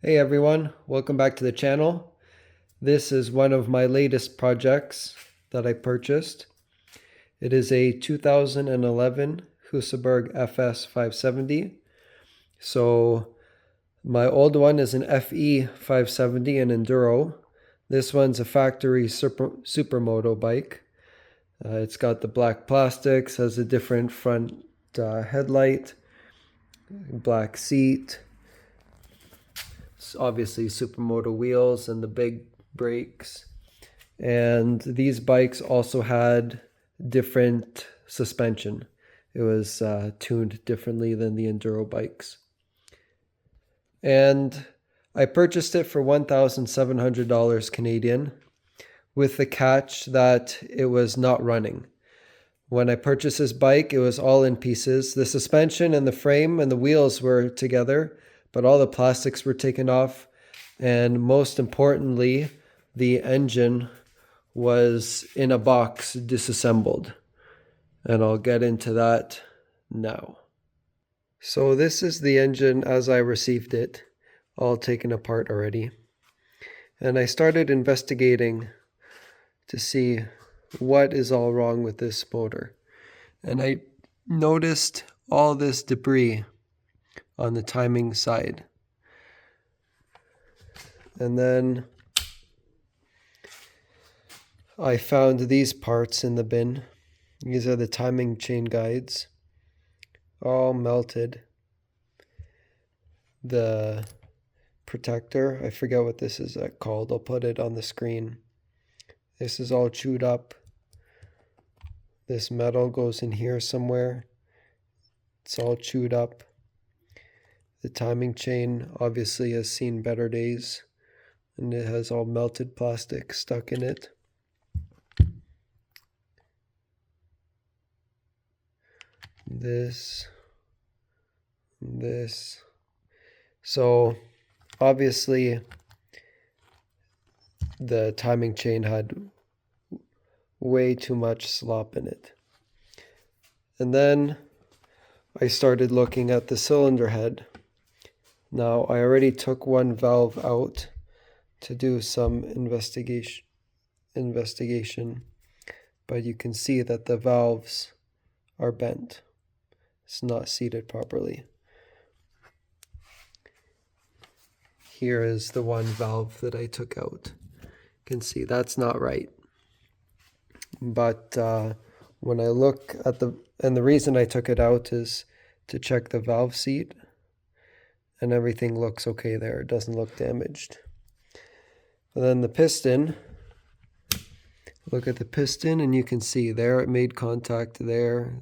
Hey everyone, welcome back to the channel. This is one of my latest projects that I purchased. It is a 2011 Husaberg FS570. So my old one is an FE570, an Enduro. This one's a factory supermoto bike. It's got the black plastics, has a different front headlight, black seat, obviously supermoto wheels and the big brakes. And these bikes also had different suspension. It was tuned differently than the enduro bikes. And I purchased it for $1,700 Canadian, with the catch that it was not running. When I purchased this bike, it was all in pieces. The suspension and the frame and the wheels were together, but all the plastics were taken off. And most importantly, the engine was in a box disassembled. And I'll get into that now. So this is the engine as I received it, all taken apart already. And I started investigating to see what is all wrong with this motor. And I noticed all this debris on the timing side. And then I found these parts in the bin. These are the timing chain guides, all melted. The protector, I forget what this is called. I'll put it on the screen. This is all chewed up. This metal goes in here somewhere. It's all chewed up. The timing chain obviously has seen better days, and it has all melted plastic stuck in it. This. So obviously the timing chain had way too much slop in it. And then I started looking at the cylinder head. Now I already took one valve out to do some investigation, but you can see that the valves are bent. It's not seated properly. Here is the one valve that I took out. You can see that's not right. But when I look at and the reason I took it out is to check the valve seat, and everything looks okay there. It doesn't look damaged. And then the piston, look at the piston and you can see there it made contact there.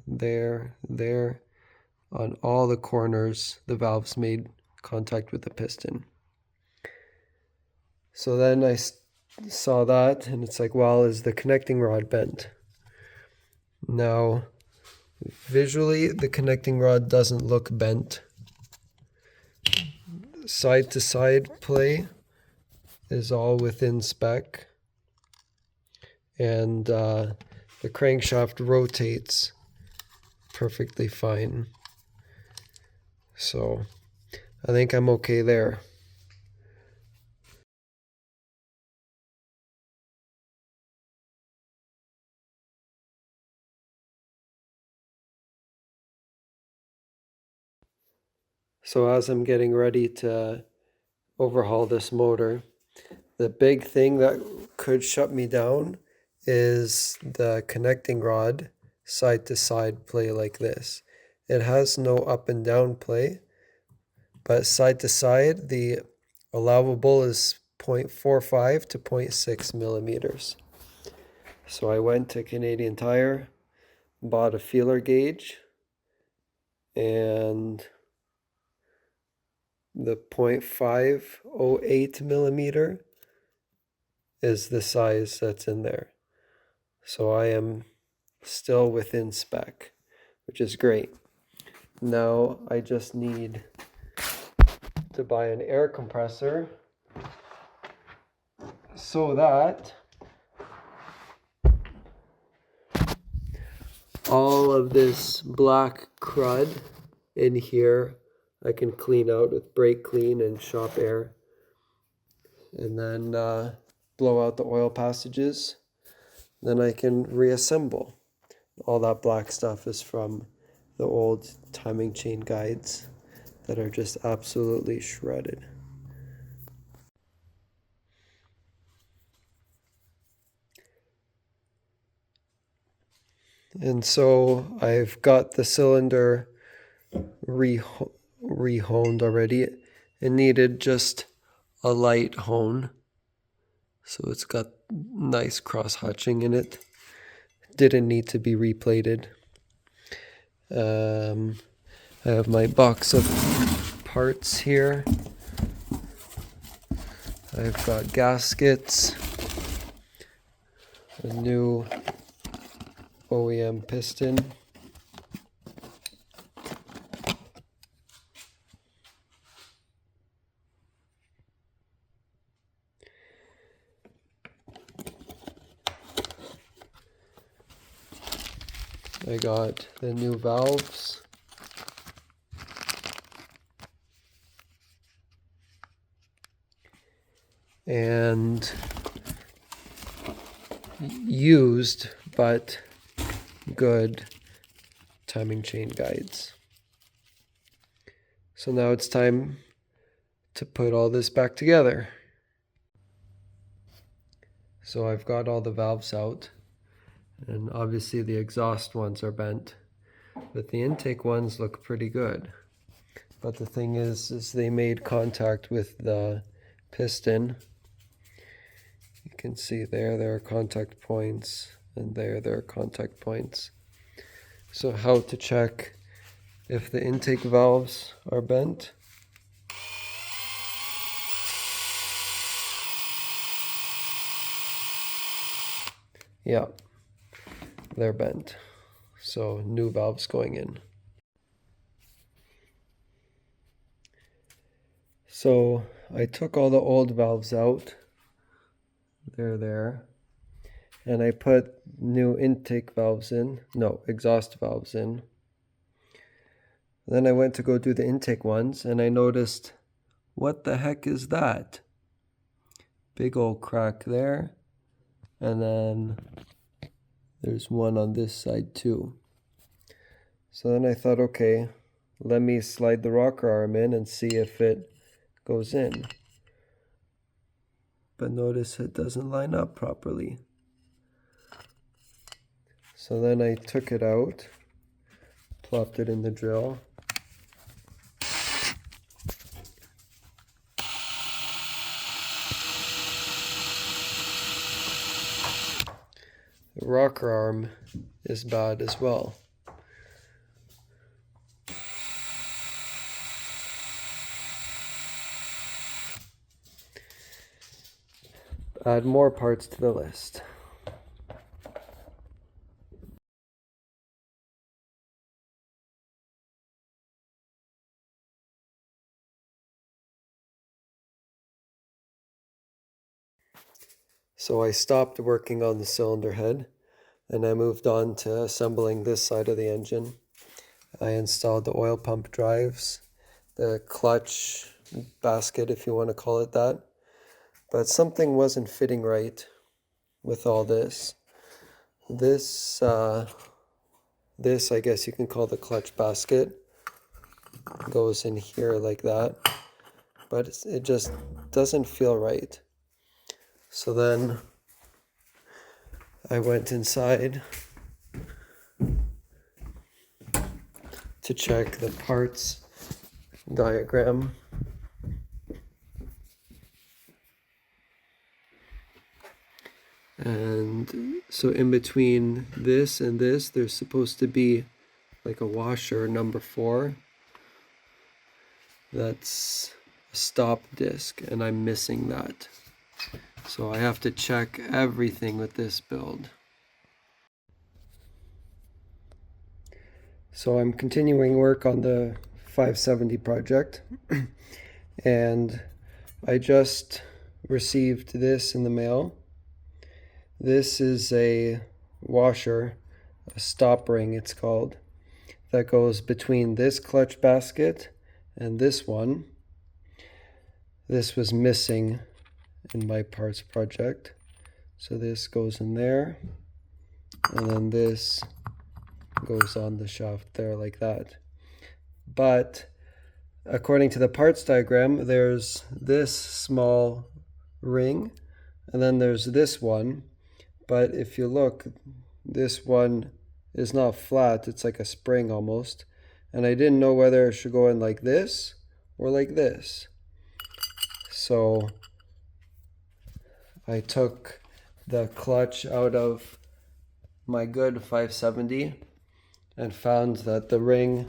On all the corners, the valves made contact with the piston. So then I saw that and it's like, well, is the connecting rod bent? Now, visually, the connecting rod doesn't look bent. Side to side play is all within spec. And the crankshaft rotates perfectly fine. So I think I'm okay there. So as I'm getting ready to overhaul this motor, the big thing that could shut me down is the connecting rod side to side play like this. It has no up and down play, but side to side the allowable is 0.45 to 0.6 millimeters. So I went to Canadian Tire, bought a feeler gauge, and the 0.508 millimeter is the size that's in there. So I am still within spec, which is great. Now I just need to buy an air compressor so that all of this black crud in here I can clean out with brake clean and shop air. and then blow out the oil passages. Then I can reassemble. All that black stuff is from the old timing chain guides that are just absolutely shredded. And so I've got the cylinder re-honed already. It needed just a light hone. So it's got nice cross-hatching in it. Didn't need to be replated. I have my box of parts here. I've got gaskets, a new OEM piston, I got the new valves, and used but good timing chain guides. So now it's time to put all this back together. So I've got all the valves out, and obviously the exhaust ones are bent, but the intake ones look pretty good. But the thing is they made contact with the piston. You can see there are contact points, and there are contact points. So how to check if the intake valves are bent? Yeah, they're bent. So new valves going in. So I took all the old valves out. They're there. And I put new intake valves in. No, exhaust valves in. Then I went to go do the intake ones, and I noticed, what the heck is that? Big old crack there. And then there's one on this side too. So then I thought, okay, let me slide the rocker arm in and see if it goes in. But notice it doesn't line up properly. So then I took it out, plopped it in the drill. The rocker arm is bad as well. Add more parts to the list. So I stopped working on the cylinder head, and I moved on to assembling this side of the engine. I installed the oil pump drives, the clutch basket, if you want to call it that. But something wasn't fitting right with all this. This I guess you can call the clutch basket, goes in here like that, but it just doesn't feel right. So then I went inside to check the parts diagram. And so in between this and this, there's supposed to be like a washer, number 4. That's a stop disc, and I'm missing that. So I have to check everything with this build. So I'm continuing work on the 570 project, and I just received this in the mail. This is a washer, a stop ring it's called, that goes between this clutch basket and this one. This was missing, in my parts project. So this goes in there, and then this goes on the shaft there like that. But according to the parts diagram, there's this small ring, and then there's this one. But if you look, this one is not flat, it's like a spring almost. And I didn't know whether it should go in like this or like this. So I took the clutch out of my good 570 and found that the ring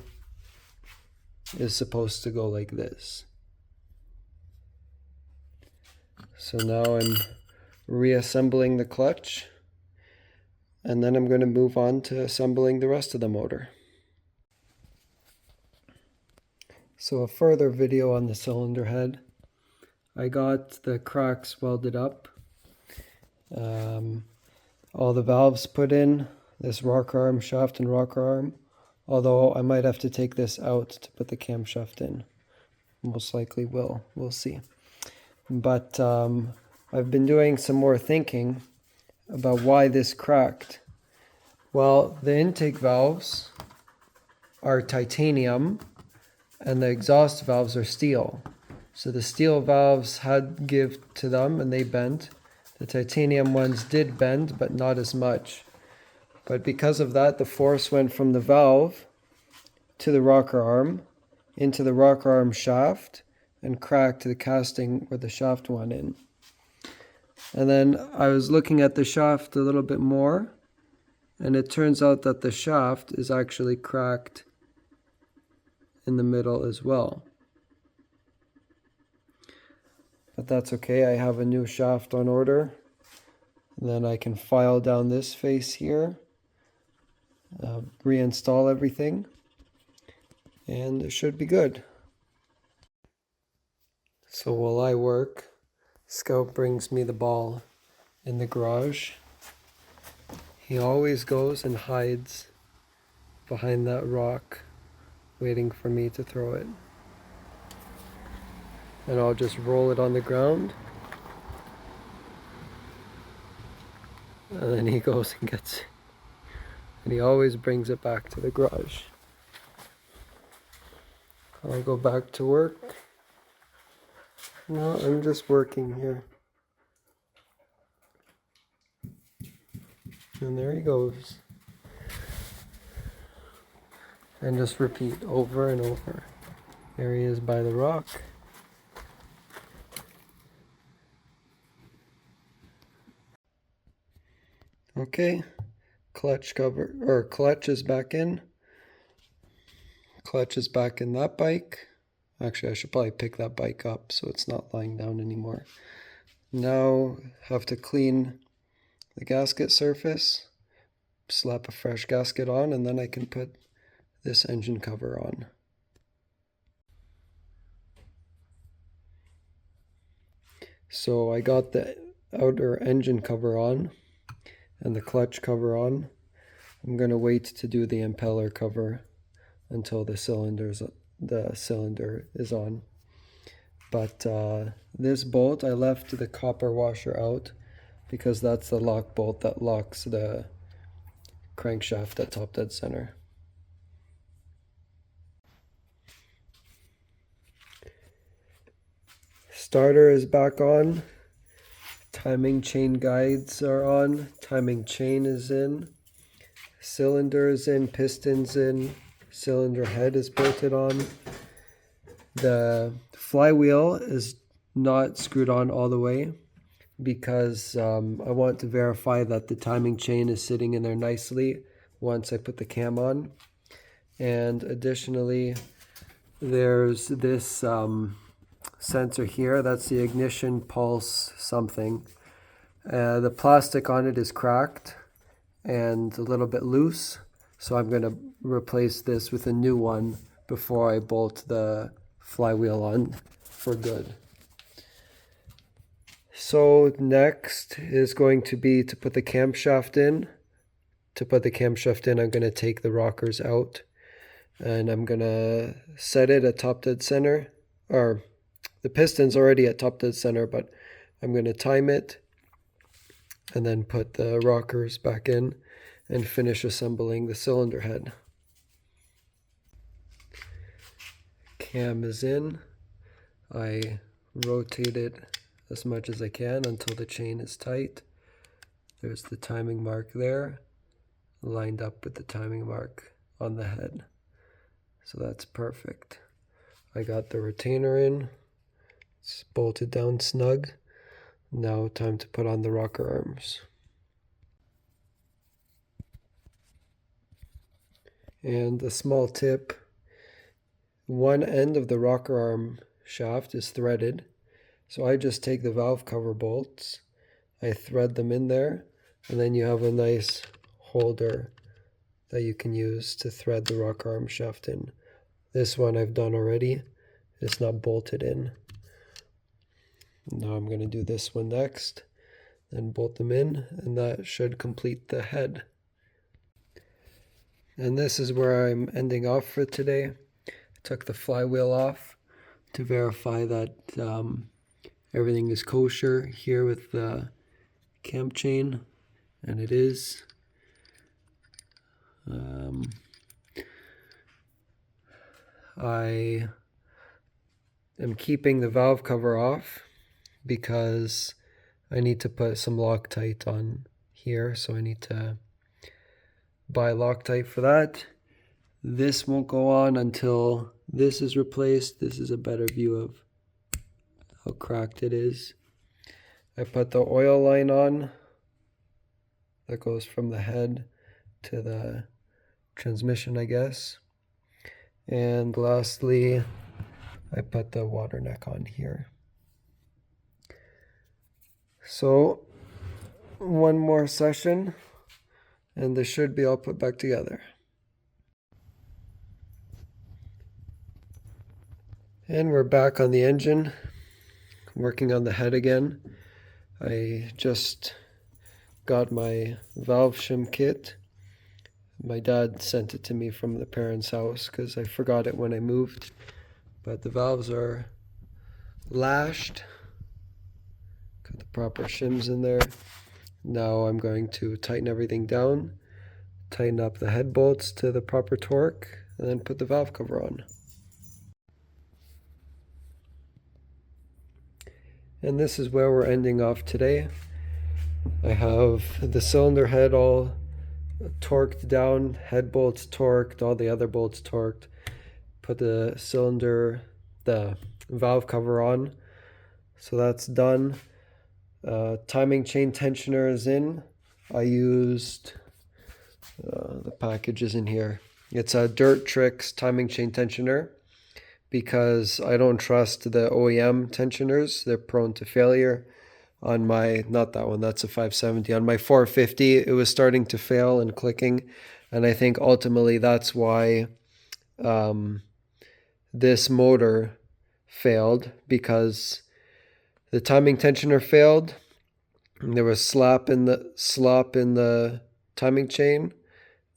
is supposed to go like this. So now I'm reassembling the clutch, and then I'm going to move on to assembling the rest of the motor. So a further video on the cylinder head. I got the cracks welded up, all the valves put in, this rocker arm shaft and rocker arm, although I might have to take this out to put the camshaft in. Most likely will, we'll see. But I've been doing some more thinking about why this cracked. Well, the intake valves are titanium and the exhaust valves are steel. So the steel valves had give to them and they bent. The titanium ones did bend, but not as much. But because of that, the force went from the valve to the rocker arm, into the rocker arm shaft, and cracked the casting where the shaft went in. And then I was looking at the shaft a little bit more, and it turns out that the shaft is actually cracked in the middle as well. But that's okay, I have a new shaft on order. And then I can file down this face here, reinstall everything, and it should be good. So while I work, Scout brings me the ball in the garage. He always goes and hides behind that rock, waiting for me to throw it. And I'll just roll it on the ground. And then he goes and gets it. And he always brings it back to the garage. I'll go back to work. No, I'm just working here. And there he goes. And just repeat over and over. There he is by the rock. Okay, clutch cover, or clutch is back in. Clutch is back in that bike. Actually, I should probably pick that bike up so it's not lying down anymore. Now have to clean the gasket surface, slap a fresh gasket on, and then I can put this engine cover on. So I got the outer engine cover on and the clutch cover on. I'm going to wait to do the impeller cover until the cylinder is on. But this bolt, I left the copper washer out because that's the lock bolt that locks the crankshaft at top dead center. Starter is back on. Timing chain guides are on. Timing chain is in. Cylinder is in. Piston's in. Cylinder head is bolted on. The flywheel is not screwed on all the way because I want to verify that the timing chain is sitting in there nicely once I put the cam on. And additionally, there's this sensor here. That's the ignition pulse something. The plastic on it is cracked and a little bit loose, so I'm going to replace this with a new one before I bolt the flywheel on for good. So next is going to be to put the camshaft in. To put the camshaft in, I'm going to take the rockers out and I'm going to set it at top dead center, or the piston's already at top dead center, but I'm going to time it and then put the rockers back in and finish assembling the cylinder head. Cam is in. I rotate it as much as I can until the chain is tight. There's the timing mark there, lined up with the timing mark on the head. So that's perfect. I got the retainer in. It's bolted down snug. Now time to put on the rocker arms. And a small tip, one end of the rocker arm shaft is threaded. So I just take the valve cover bolts, I thread them in there, and then you have a nice holder that you can use to thread the rocker arm shaft in. This one I've done already. It's not bolted in. Now I'm going to do this one next, then bolt them in, and that should complete the head. And this is where I'm ending off for today. I took the flywheel off to verify that everything is kosher here with the cam chain, and it is. I am keeping the valve cover off because I need to put some Loctite on here, so I need to buy Loctite for that. This won't go on until this is replaced. This is a better view of how cracked it is. I put the oil line on that goes from the head to the transmission, I guess. And lastly, I put the water neck on here. So one more session and this should be all put back together. And we're back on the engine, working on the head again. I just got my valve shim kit. My dad sent it to me from the parents' house because I forgot it when I moved. But the valves are lashed. Got the proper shims in there. Now I'm going to tighten everything down, tighten up the head bolts to the proper torque, and then put the valve cover on. And this is where we're ending off today. I have the cylinder head all torqued down, head bolts torqued, all the other bolts torqued. Put the valve cover on. So that's done. Timing chain tensioner is in. I used the package is in here. It's a Dirt Tricks timing chain tensioner because I don't trust the OEM tensioners. They're prone to failure. On my, not that one, that's a 570. On my 450, it was starting to fail and clicking. And I think ultimately that's why this motor failed, because the timing tensioner failed. And there was slop in the timing chain,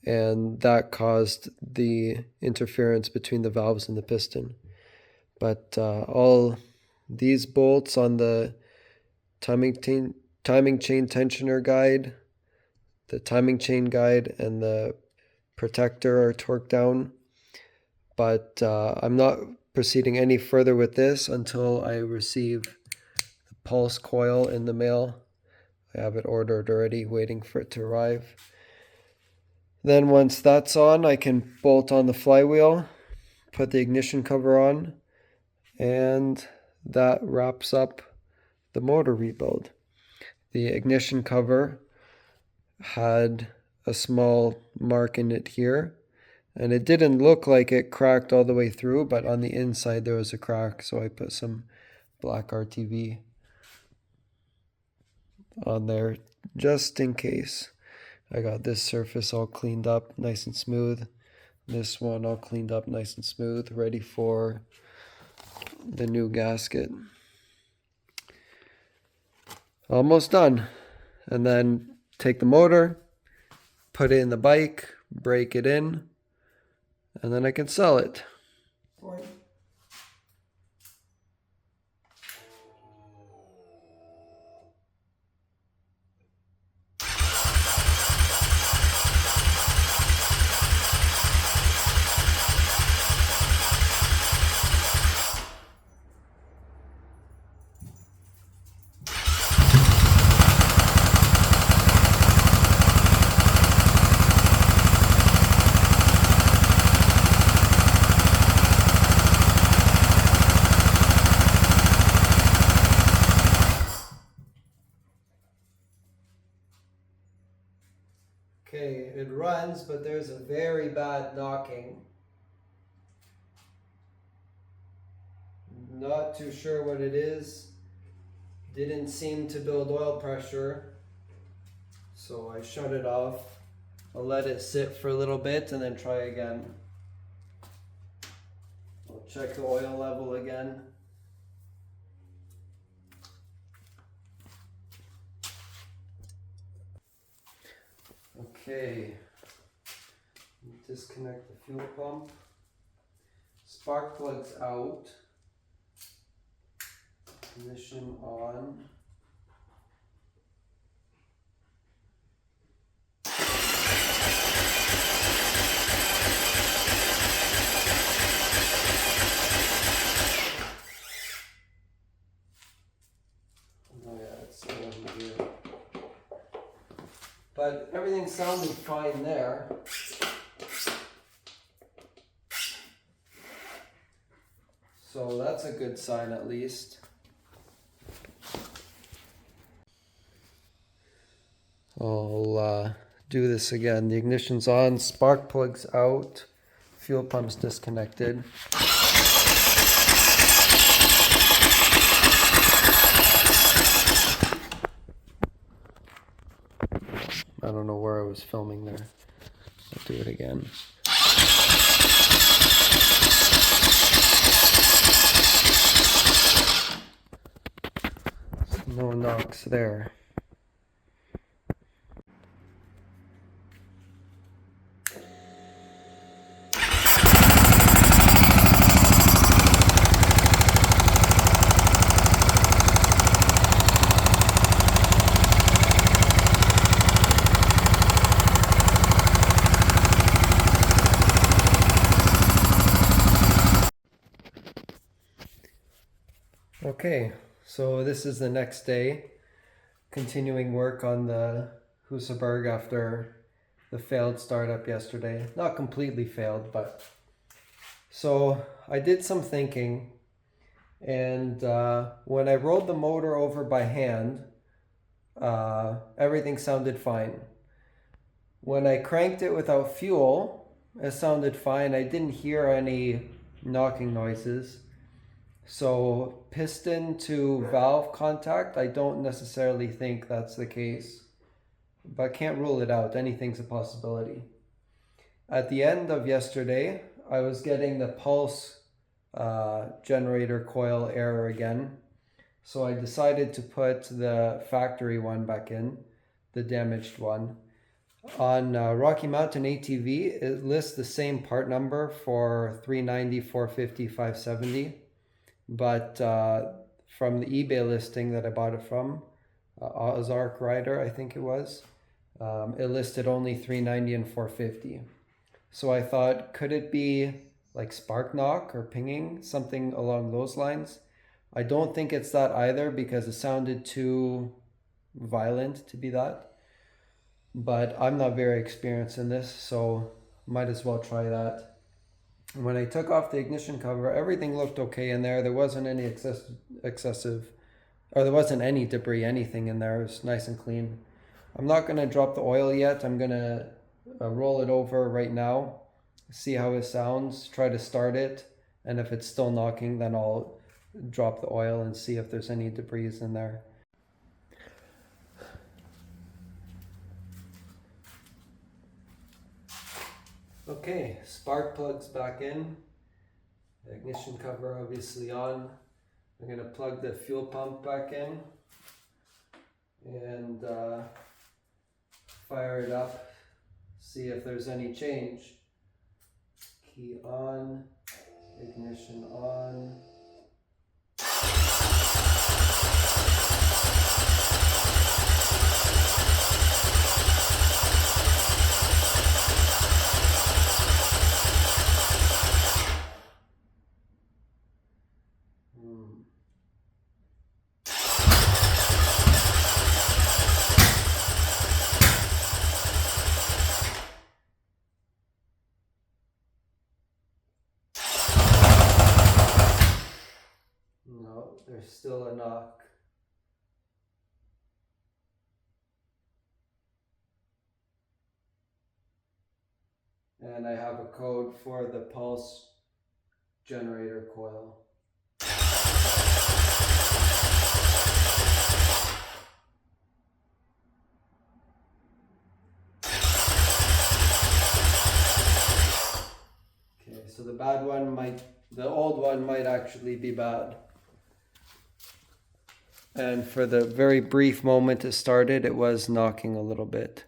and that caused the interference between the valves and the piston. But all these bolts on the timing chain tensioner guide, the timing chain guide, and the protector are torqued down. But I'm not proceeding any further with this until I receive the pulse coil in the mail. I have it ordered already, waiting for it to arrive. Then once that's on, I can bolt on the flywheel, put the ignition cover on, and that wraps up the motor rebuild. The ignition cover had a small mark in it here, and it didn't look like it cracked all the way through, but on the inside there was a crack, so I put some black RTV on there just in case. I got this surface all cleaned up nice and smooth. This one all cleaned up nice and smooth, ready for the new gasket. Almost done. And then take the motor, put it in the bike, break it in, and then I can sell it. Okay, it runs, but there's a very bad knocking. Not too sure what it is. Didn't seem to build oil pressure. So I shut it off. I'll let it sit for a little bit and then try again. I'll check the oil level again. Okay, disconnect the fuel pump. Spark plug's out. Ignition on. Oh yeah, it's still in gear. But everything sounded fine there. So that's a good sign at least. I'll do this again. The ignition's on, spark plug's out, fuel pump's disconnected. I don't know where I was filming there. I'll do it again. No knocks there. Okay, so this is the next day, continuing work on the Husaberg after the failed startup yesterday. Not completely failed, but... So I did some thinking, and when I rolled the motor over by hand, everything sounded fine. When I cranked it without fuel, it sounded fine. I didn't hear any knocking noises. So piston to valve contact, I don't necessarily think that's the case, but can't rule it out. Anything's a possibility. At the end of yesterday, I was getting the pulse generator coil error again. So I decided to put the factory one back in, the damaged one. On Rocky Mountain ATV, it lists the same part number for 390, 450, 570. But from the eBay listing that I bought it from, Ozark Rider, I think it was, it listed only 390 and 450. So I thought, could it be like spark knock or pinging, something along those lines? I don't think it's that either because it sounded too violent to be that. But I'm not very experienced in this, so might as well try that. When I took off the ignition cover, everything looked okay in there. There wasn't any excessive, or there wasn't any debris, anything in there. It was nice and clean. I'm not going to drop the oil yet. I'm going to roll it over right now, see how it sounds, try to start it. And if it's still knocking, then I'll drop the oil and see if there's any debris in there. Okay, spark plug's back in. The ignition cover obviously on. I'm going to plug the fuel pump back in and fire it up, see if there's any change. Key on, ignition on. No, there's still a knock. And I have a code for the pulse generator coil. Okay, so the old one might actually be bad. And for the very brief moment it started, it was knocking a little bit.